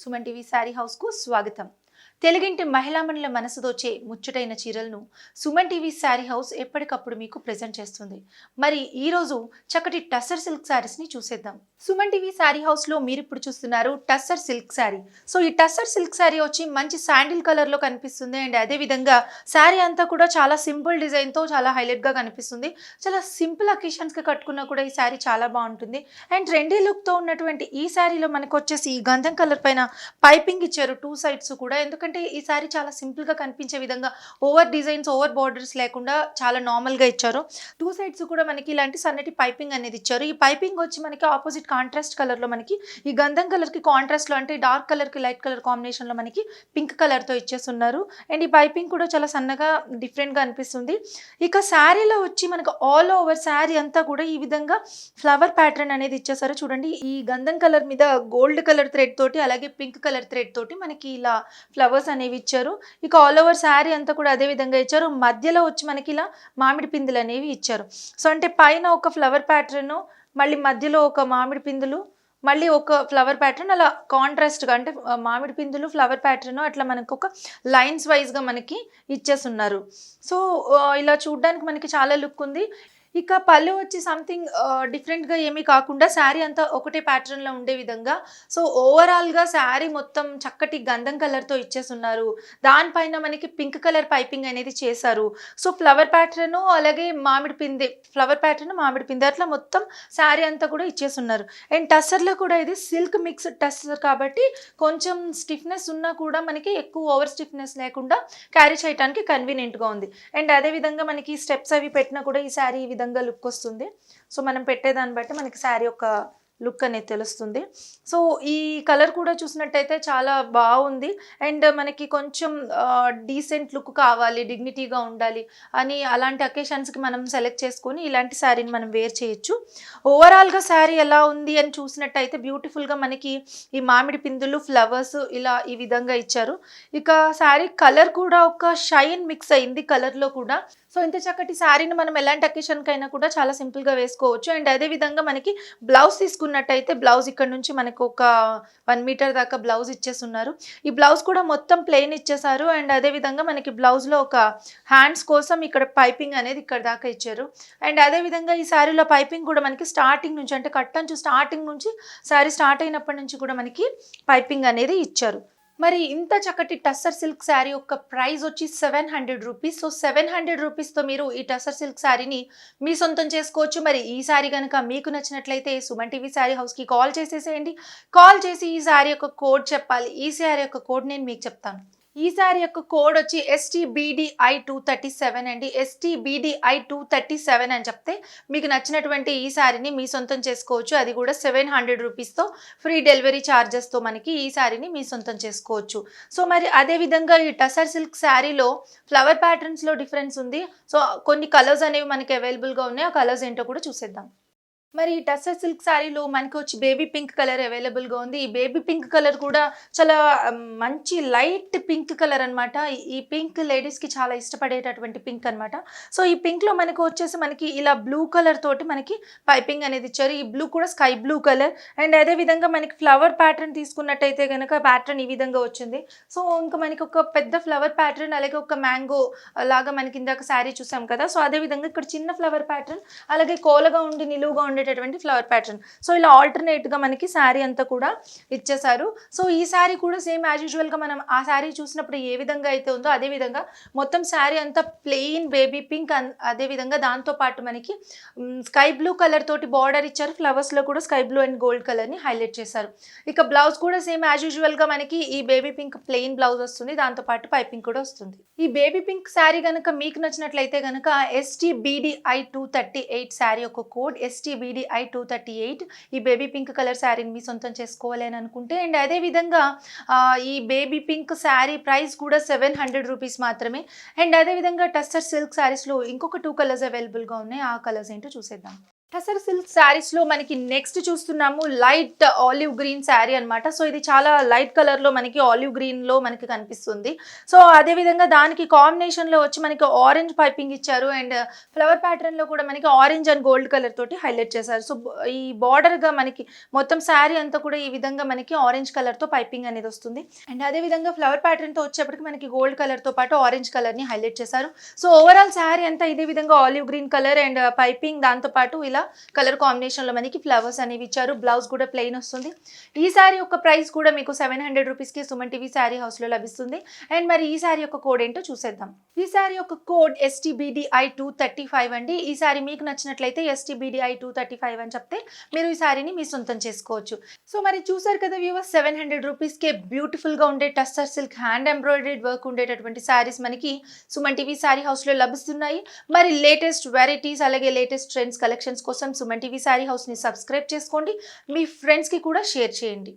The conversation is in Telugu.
సుమన్ టీవీ శారీ హౌస్కు స్వాగతం. తెలుగింటి మహిళామణుల మనసు దోచే ముచ్చటైన చీరలను సుమన్ టీవీ శారీ హౌస్ ఎప్పటికప్పుడు మీకు ప్రెజెంట్ చేస్తుంది. మరి ఈరోజు చక్కటి టస్సర్ సిల్క్ శారీస్ని చూసేద్దాం. సుమన్ టీవీ శారీ హౌస్లో మీరు ఇప్పుడు చూస్తున్నారు టస్సర్ సిల్క్ శారీ. సో ఈ టస్సర్ సిల్క్ శారీ వచ్చి మంచి శాండిల్ కలర్లో కనిపిస్తుంది. అండ్ అదేవిధంగా శారీ అంతా కూడా చాలా సింపుల్ డిజైన్తో చాలా హైలైట్గా కనిపిస్తుంది. చాలా సింపుల్ అకేషన్స్కి కట్టుకున్నా కూడా ఈ శారీ చాలా బాగుంటుంది. అండ్ ట్రెండీ లుక్తో ఉన్నటువంటి ఈ శారీలో మనకు వచ్చేసి ఈ గంధం కలర్ పైన పైపింగ్ ఇచ్చారు టూ సైడ్స్ కూడా. ఎందుకంటే ఈ సారీ చాలా సింపుల్ గా కనిపించే విధంగా ఓవర్ డిజైన్స్ ఓవర్ బార్డర్స్ లేకుండా చాలా నార్మల్ గా ఇచ్చారు. టూ సైడ్స్ కూడా మనకి ఇలాంటి సన్నటి పైపింగ్ అనేది ఇచ్చారు. ఈ పైపింగ్ వచ్చి మనకి ఆపోజిట్ కాంట్రాస్ట్ కలర్ లో మనకి ఈ గంధం కలర్ కి కాంట్రాస్ట్ లో అంటే డార్క్ కలర్ కి లైట్ కలర్ కాంబినేషన్ లో మనకి పింక్ కలర్ తో ఇచ్చేస్తున్నారు. అండ్ ఈ పైపింగ్ కూడా చాలా సన్నగా డిఫరెంట్ గా అనిపిస్తుంది. ఇక శారీలో వచ్చి మనకి ఆల్ ఓవర్ శారీ అంతా కూడా ఈ విధంగా ఫ్లవర్ ప్యాటర్న్ అనేది ఇచ్చేసారు. చూడండి, ఈ గంధం కలర్ మీద గోల్డ్ కలర్ థ్రెడ్ తోటి అలాగే పింక్ కలర్ థ్రెడ్ తోటి మనకి ఇలా ఫ్లవర్స్ అనేవి ఇచ్చారు. ఇక ఆల్ ఓవర్ శారీ అంతా కూడా అదే విధంగా ఇచ్చారు. మధ్యలో వచ్చి మనకి ఇలా మామిడి పిందులు అనేవి ఇచ్చారు. సో అంటే పైన ఒక ఫ్లవర్ ప్యాటర్న్, మళ్ళీ మధ్యలో ఒక మామిడి పిందులు, మళ్ళీ ఒక ఫ్లవర్ ప్యాటర్న్, అలా కాంట్రాస్ట్గా అంటే మామిడి పిందులు ఫ్లవర్ ప్యాటర్న్ అట్లా మనకు ఒక లైన్స్ వైజ్గా మనకి ఇచ్చేస్తున్నారు. సో ఇలా చూడడానికి మనకి చాలా లుక్ ఉంది. ఇక పళ్ళు వచ్చి సంథింగ్ డిఫరెంట్గా ఏమీ కాకుండా శారీ అంతా ఒకటే ప్యాటర్న్లో ఉండే విధంగా, సో ఓవరాల్గా శారీ మొత్తం చక్కటి గంధం కలర్తో ఇచ్చేస్తున్నారు. దానిపైన మనకి పింక్ కలర్ పైపింగ్ అనేది చేశారు. సో ఫ్లవర్ ప్యాటర్న్ అలాగే మామిడి పిండి, ఫ్లవర్ ప్యాటర్న్ మామిడి పిండి అట్లా మొత్తం శారీ అంతా కూడా ఇచ్చేస్తున్నారు. అండ్ టస్సర్లో కూడా ఇది సిల్క్ మిక్స్ టస్సర్ కాబట్టి కొంచెం స్టిఫ్నెస్ ఉన్నా కూడా మనకి ఎక్కువ ఓవర్ స్టిఫ్నెస్ లేకుండా క్యారీ చేయడానికి కన్వీనియంట్గా ఉంది. అండ్ అదేవిధంగా మనకి స్టెప్స్ అవి పెట్టినా కూడా ఈ శారీ ఈ విధంగా లుక్ వస్తుంది. సో మనం పెట్టేదాన్ని బట్టి మనకి శారీ యొక్క లుక్ అనేది తెలుస్తుంది. సో ఈ కలర్ కూడా చూసినట్టయితే చాలా బాగుంది. అండ్ మనకి కొంచెం డీసెంట్ లుక్ కావాలి, డిగ్నిటీగా ఉండాలి అని అలాంటి అకేషన్స్కి మనం సెలెక్ట్ చేసుకొని ఇలాంటి శారీని మనం వేర్ చేయొచ్చు. ఓవరాల్గా శారీ ఎలా ఉంది అని చూసినట్టయితే బ్యూటిఫుల్గా మనకి ఈ మామిడి పిందులు ఫ్లవర్స్ ఇలా ఈ విధంగా ఇచ్చారు. ఇక శారీ కలర్ కూడా ఒక షైన్ మిక్స్ అయింది కలర్లో కూడా. సో ఇంత చక్కటి శారీని మనం ఎలాంటి అకేషన్కి అయినా కూడా చాలా సింపుల్గా వేసుకోవచ్చు. అండ్ అదేవిధంగా మనకి బ్లౌజ్ తీసుకున్నట్టయితే బ్లౌజ్ ఇక్కడ నుంచి మనకు ఒక 1 మీటర్ దాకా బ్లౌజ్ ఇచ్చేస్తున్నారు. ఈ బ్లౌజ్ కూడా మొత్తం ప్లెయిన్ ఇచ్చేసారు. అండ్ అదేవిధంగా మనకి బ్లౌజ్లో ఒక హ్యాండ్స్ కోసం ఇక్కడ పైపింగ్ అనేది ఇక్కడ దాకా ఇచ్చారు. అండ్ అదేవిధంగా ఈ శారీలో పైపింగ్ కూడా మనకి స్టార్టింగ్ నుంచి అంటే కట్టంచు స్టార్టింగ్ నుంచి శారీ స్టార్ట్ అయినప్పటి నుంచి కూడా మనకి పైపింగ్ అనేది ఇచ్చారు. మరి ఇంత చక్కటి టస్సర్ సిల్క్ శారీ యొక్క ప్రైస్ వచ్చి 700 రూపీస్. సో 700 రూపీస్తో మీరు ఈ టస్సర్ సిల్క్ శారీని మీ సొంతం చేసుకోవచ్చు. మరి ఈ శారీ కనుక మీకు నచ్చినట్లయితే సుమన్ టీవీ శారీ హౌస్కి కాల్ చేసేసేయండి. కాల్ చేసి ఈ శారీ యొక్క కోడ్ చెప్పాలి. ఈ శారీ యొక్క కోడ్ నేను మీకు చెప్తాను. ఈ శారీ యొక్క కోడ్ వచ్చి STBDI 237 అండి. STBDI 237 అని చెప్తే మీకు నచ్చినటువంటి ఈ శారీని మీ సొంతం చేసుకోవచ్చు. అది కూడా 700 రూపీస్తో ఫ్రీ డెలివరీ ఛార్జెస్తో మనకి ఈ శారీని మీ సొంతం చేసుకోవచ్చు. సో మరి అదేవిధంగా ఈ టస్సర్ సిల్క్ శారీలో ఫ్లవర్ ప్యాటర్న్స్లో డిఫరెన్స్ ఉంది. సో కొన్ని కలర్స్ అనేవి మనకి అవైలబుల్గా ఉన్నాయి. ఆ కలర్స్ ఏంటో కూడా చూసేద్దాం. మరి ఈ టస్సర్ సిల్క్ శారీలో మనకి వచ్చి బేబీ పింక్ కలర్ అవైలబుల్గా ఉంది. ఈ బేబీ పింక్ కలర్ కూడా చాలా మంచి లైట్ పింక్ కలర్ అనమాట. ఈ పింక్ లేడీస్కి చాలా ఇష్టపడేటటువంటి పింక్ అనమాట. సో ఈ పింక్లో మనకు వచ్చేసి మనకి ఇలా బ్లూ కలర్ తోటి మనకి పైపింగ్ అనేది ఇచ్చారు. ఈ బ్లూ కూడా స్కై బ్లూ కలర్. అండ్ అదేవిధంగా మనకి ఫ్లవర్ ప్యాటర్న్ తీసుకున్నట్టయితే కనుక ప్యాటర్న్ ఈ విధంగా వచ్చింది. సో ఇంకా మనకి ఒక పెద్ద ఫ్లవర్ ప్యాటర్న్ అలాగే ఒక మ్యాంగో లాగా మనకి ఇందాక శారీ చూసాం కదా. సో అదేవిధంగా ఇక్కడ చిన్న ఫ్లవర్ ప్యాటర్న్ అలాగే కోలగా ఉండి నిలువుగా ఉండేటటువంటి ఫ్లవర్ ప్యాటర్న్. సో ఇలా ఆల్టర్నేట్గా మనకి శారీ అంతా కూడా ఇచ్చేసారు. సో ఈ శారీ కూడా సేమ్ యాజ్ యూజువల్గా మనం ఆ శారీ చూసినప్పుడు ఏ విధంగా అయితే ఉందో అదే విధంగా మొత్తం శారీ అంతా ప్లెయిన్ బేబీ పింక్. అదేవిధంగా దాంతోపాటు మనకి స్కై బ్లూ కలర్ తోటి బార్డర్ ఇచ్చారు. ఫ్లవర్స్లో కూడా స్కై బ్లూ అండ్ గోల్డ్ కలర్ని హైలైట్ చేశారు. ఇక బ్లౌజ్ కూడా సేమ్ యాజ్ యూజువల్గా మనకి ఈ బేబీ పింక్ ప్లెయిన్ బ్లౌజ్ వస్తుంది. దాంతోపాటు పైపింగ్ కూడా వస్తుంది. ఈ బేబీ పింక్ శారీ కనుక మీకు నచ్చినట్లయితే కనుక STBDI 238 శారీ యొక్క కోడ్ STBDI 238. ఈ బేబీ పింక్ కలర్ శారీని మీ సొంతం చేసుకోవాలి అని అనుకుంటే. అండ్ అదేవిధంగా ఈ బేబీ పింక్ శారీ ప్రైస్ కూడా 700 రూపీస్ మాత్రమే. అండ్ అదేవిధంగా టస్సర్ సిల్క్ శారీస్లో ఇంకొక 2 కలర్స్ అవైలబుల్గా ఉన్నాయి. ఆ కలర్స్ ఏంటో చూసేద్దాం. టసర్ సిల్క్ శారీస్ లో మనకి నెక్స్ట్ చూస్తున్నాము లైట్ ఆలివ్ గ్రీన్ శారీ అన్నమాట. సో ఇది చాలా లైట్ కలర్ లో మనకి ఆలివ్ గ్రీన్ లో మనకి కనిపిస్తుంది. సో అదే విధంగా దానికి కాంబినేషన్ లో వచ్చి మనకి ఆరెంజ్ పైపింగ్ ఇచ్చారు అండ్ ఫ్లవర్ ప్యాటర్న్ లో కూడా మనకి ఆరెంజ్ అండ్ గోల్డ్ కలర్ తోటి హైలైట్ చేశారు. సో ఈ బార్డర్ గా మనకి మొత్తం శారీ అంతా కూడా ఈ విధంగా మనకి ఆరెంజ్ కలర్ తో పైపింగ్ అనేది వస్తుంది. అండ్ అదే విధంగా ఫ్లవర్ ప్యాటర్న్ తో వచ్చేప్పటికి మనకి గోల్డ్ కలర్ తో పాటు ఆరెంజ్ కలర్ ని హైలైట్ చేశారు. సో ఓవరాల్ శారీ అంతా ఇదే విధంగా olive green colour and piping దాంతో పాటు ఇలా కలర్ కాంబినేషన్ లో మనకి ఫ్లవర్స్ అనేవి ఇచ్చారు. బ్లౌజ్ కూడా ప్లెయిన్ వస్తుంది. ఈ సారీ యొక్క ప్రైస్ కూడా మీకు 700 రూపీస్ కి సుమన్ టీవీ శారీ హౌస్ లో లభిస్తుంది. అండ్ మరి ఈ సారీ యొక్క కోడ్ ఏంటో చూసేద్దాం. ఈ సారీ యొక్క కోడ్ STBDI 235 అండి. ఈ సారీ మీకు నచ్చినట్లయితే STBDI 235 అని చెప్తే మీరు ఈ సారీని మీ సొంతం చేసుకోవచ్చు. సో మరి చూసారు కదా వ్యూవర్స్, 700 రూపీస్ కే బ్యూటిఫుల్ గా ఉండే టస్సర్ సిల్క్ హ్యాండ్ ఎంబ్రాయిడరీడ్ వర్క్ ఉండేటటువంటి సారీస్ మనకి సుమన్ టీవీ శారీ హౌస్ లో లభిస్తున్నాయి. మరి లేటెస్ట్ వెరైటీస్ అలాగే లేటెస్ట్ ట్రెండ్స్ కలెక్షన్స్ కోసం సుమన్ టీవీ శారీ హౌస్ ని సబ్స్క్రైబ్ చేసుకోండి. మీ ఫ్రెండ్స్ కి కూడా షేర్ చేయండి.